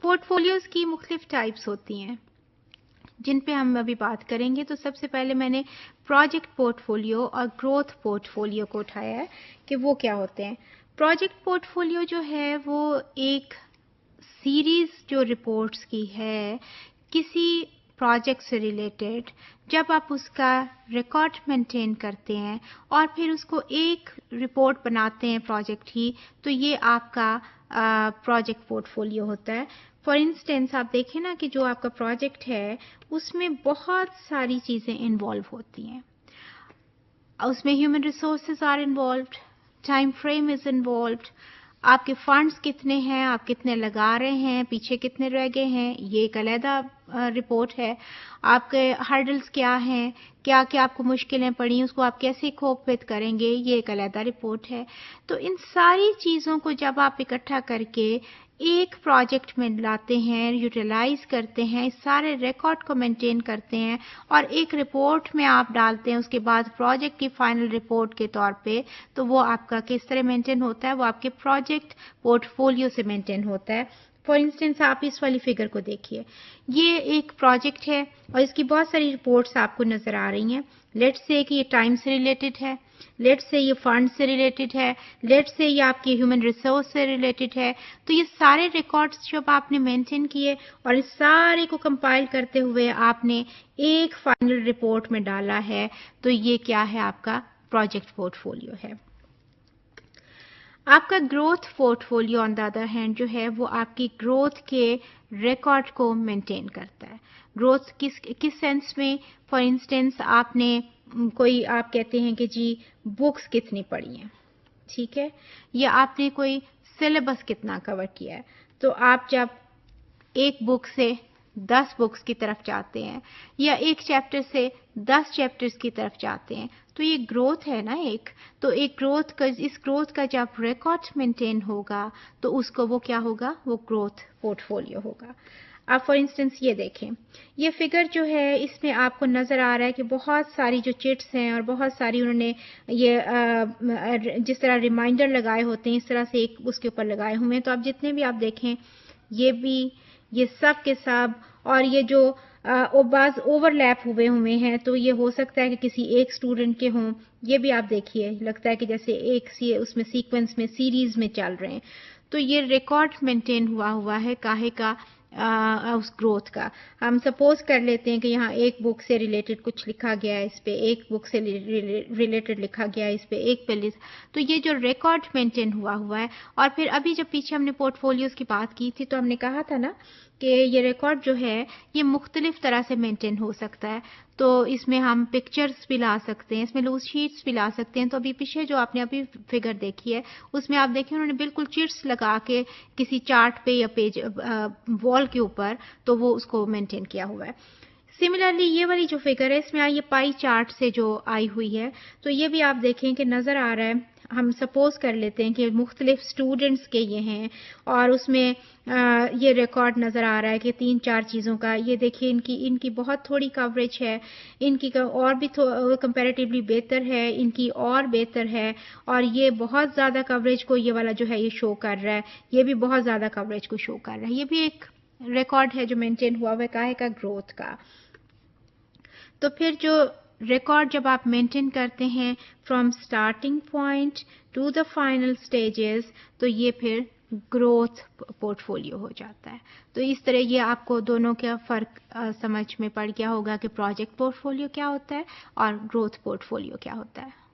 پورٹفولیوز کی مختلف ٹائپس ہوتی ہیں جن پہ ہم ابھی بات کریں گے. تو سب سے پہلے میں نے پروجیکٹ پورٹ فولیو اور گروتھ پورٹ فولیو کو اٹھایا ہے کہ وہ کیا ہوتے ہیں. پروجیکٹ پورٹ فولیو جو ہے وہ ایک سیریز جو رپورٹس کی ہے کسی پروجیکٹ سے ریلیٹڈ، جب آپ اس کا ریکارڈ مینٹین کرتے ہیں اور پھر اس کو ایک رپورٹ بناتے ہیں پروجیکٹ ہی، تو یہ آپ کا پروجیکٹ پورٹ فولیو ہوتا ہے. فار انسٹینس آپ دیکھیں نا کہ جو آپ کا پروجیکٹ ہے اس میں بہت ساری چیزیں انوالو ہوتی ہیں. اس میں human resources are involved, time frame is involved, آپ کے فنڈز کتنے ہیں، آپ کتنے لگا رہے ہیں، پیچھے کتنے رہ گئے ہیں، یہ ایک علیحدہ رپورٹ ہے. آپ کے ہرڈلز کیا ہیں، کیا کیا آپ کو مشکلیں پڑیں، اس کو آپ کیسے کوپ وتھ کریں گے، یہ ایک علیحدہ رپورٹ ہے. تو ان ساری چیزوں کو جب آپ اکٹھا کر کے ایک پروجیکٹ میں لاتے ہیں، یوٹیلائز کرتے ہیں، اس سارے ریکارڈ کو مینٹین کرتے ہیں اور ایک رپورٹ میں آپ ڈالتے ہیں اس کے بعد پروجیکٹ کی فائنل رپورٹ کے طور پہ، تو وہ آپ کا کس طرح مینٹین ہوتا ہے، وہ آپ کے پروجیکٹ پورٹ فولیو سے مینٹین ہوتا ہے. فار انسٹنس آپ اس والی فگر کو دیکھیے، یہ ایک پروجیکٹ ہے اور اس کی بہت ساری رپورٹس آپ کو نظر آ رہی ہیں. لیٹس سے کہ یہ ٹائم سے ریلیٹڈ ہے، لیٹس سے یہ فنڈ سے ریلیٹڈ ہے، لیٹس سے یہ آپ کے ہیومن ریسورس سے ریلیٹڈ ہے. تو یہ سارے ریکارڈس جب آپ نے مینٹین کیے اور اس سارے کو کمپائل کرتے ہوئے آپ نے ایک فائنل رپورٹ میں ڈالا ہے، تو یہ کیا ہے، آپ کا پروجیکٹ پورٹ فولیو ہے. آپ کا growth port folio on the other hand جو ہے وہ آپ کی گروتھ کے ریکارڈ کو مینٹین کرتا ہے. گروتھ کس سینس میں؟ فار انسٹنس آپ نے کوئی، آپ کہتے ہیں کہ جی بکس کتنی پڑھی ہیں، ٹھیک ہے، یا آپ نے کوئی سلیبس کتنا کور کیا ہے. تو آپ جب ایک بک سے 10 بکس کی طرف جاتے ہیں یا ایک چیپٹر سے 10 چیپٹرز کی طرف جاتے ہیں، تو یہ گروتھ ہے نا ایک. تو ایک گروتھ کا، اس گروتھ کا جب ریکارڈ مینٹین ہوگا تو اس کو وہ کیا ہوگا، وہ گروتھ پورٹ فولیو ہوگا. آپ فار انسٹنس یہ دیکھیں، یہ فگر جو ہے اس میں آپ کو نظر آ رہا ہے کہ بہت ساری جو چٹس ہیں اور بہت ساری انہوں نے یہ جس طرح ریمائنڈر لگائے ہوتے ہیں اس طرح سے ایک اس کے اوپر لگائے ہوئے ہیں. تو آپ جتنے بھی آپ دیکھیں، یہ بھی، یہ سب کے سب، اور یہ جو بعض اوور لیپ ہوئے ہیں، تو یہ ہو سکتا ہے کہ کسی ایک اسٹوڈنٹ کے ہوں. یہ بھی آپ دیکھیے، لگتا ہے کہ جیسے ایک اس میں سیکوینس میں سیریز میں چل رہے ہیں. تو یہ ریکارڈ مینٹین ہوا ہے کاہے کا، اس گروتھ کا. ہم سپوز کر لیتے ہیں کہ یہاں ایک بک سے ریلیٹڈ کچھ لکھا گیا ہے، اس پہ ایک بک سے ریلیٹڈ لکھا گیا ہے، اس پہ ایک پہ تو یہ جو ریکارڈ مینٹین ہوا ہے. اور پھر ابھی جب پیچھے ہم نے پورٹ فولیوز کی بات کی تھی تو ہم نے کہا تھا نا کہ یہ ریکارڈ جو ہے یہ مختلف طرح سے مینٹین ہو سکتا ہے. تو اس میں ہم پکچرز بھی لا سکتے ہیں، اس میں لوز شیٹس بھی لا سکتے ہیں. تو ابھی پیچھے جو آپ نے ابھی فگر دیکھی ہے اس میں آپ دیکھیں انہوں نے بالکل چٹس لگا کے کسی چارٹ پہ یا پیج وال کے اوپر، تو وہ اس کو مینٹین کیا ہوا ہے. سملرلی یہ والی جو فگر ہے اس میں یہ پائی چارٹ سے جو آئی ہوئی ہے، تو یہ بھی آپ دیکھیں کہ نظر آ رہا ہے. ہم سپوز کر لیتے ہیں کہ مختلف سٹوڈنٹس کے یہ ہیں اور اس میں یہ ریکارڈ نظر آ رہا ہے کہ 3-4 چیزوں کا. یہ دیکھیں ان کی بہت تھوڑی کوریج ہے، ان کی اور بھی کمپیریٹیولی بہتر ہے، ان کی اور بہتر ہے، اور یہ بہت زیادہ کوریج کو یہ والا جو ہے یہ شو کر رہا ہے، یہ بھی بہت زیادہ کوریج کو شو کر رہا ہے. یہ بھی ایک ریکارڈ ہے جو مینٹین ہوا ہے کاہے کا، گروتھ کا. تو پھر جو ریکارڈ جب آپ مینٹین کرتے ہیں from starting point to the final stages, تو یہ پھر گروتھ پورٹ فولیو ہو جاتا ہے. تو اس طرح یہ آپ کو دونوں کا فرق سمجھ میں پڑ گیا ہوگا کہ پروجیکٹ پورٹ فولیو کیا ہوتا ہے اور گروتھ پورٹ فولیو کیا ہوتا ہے.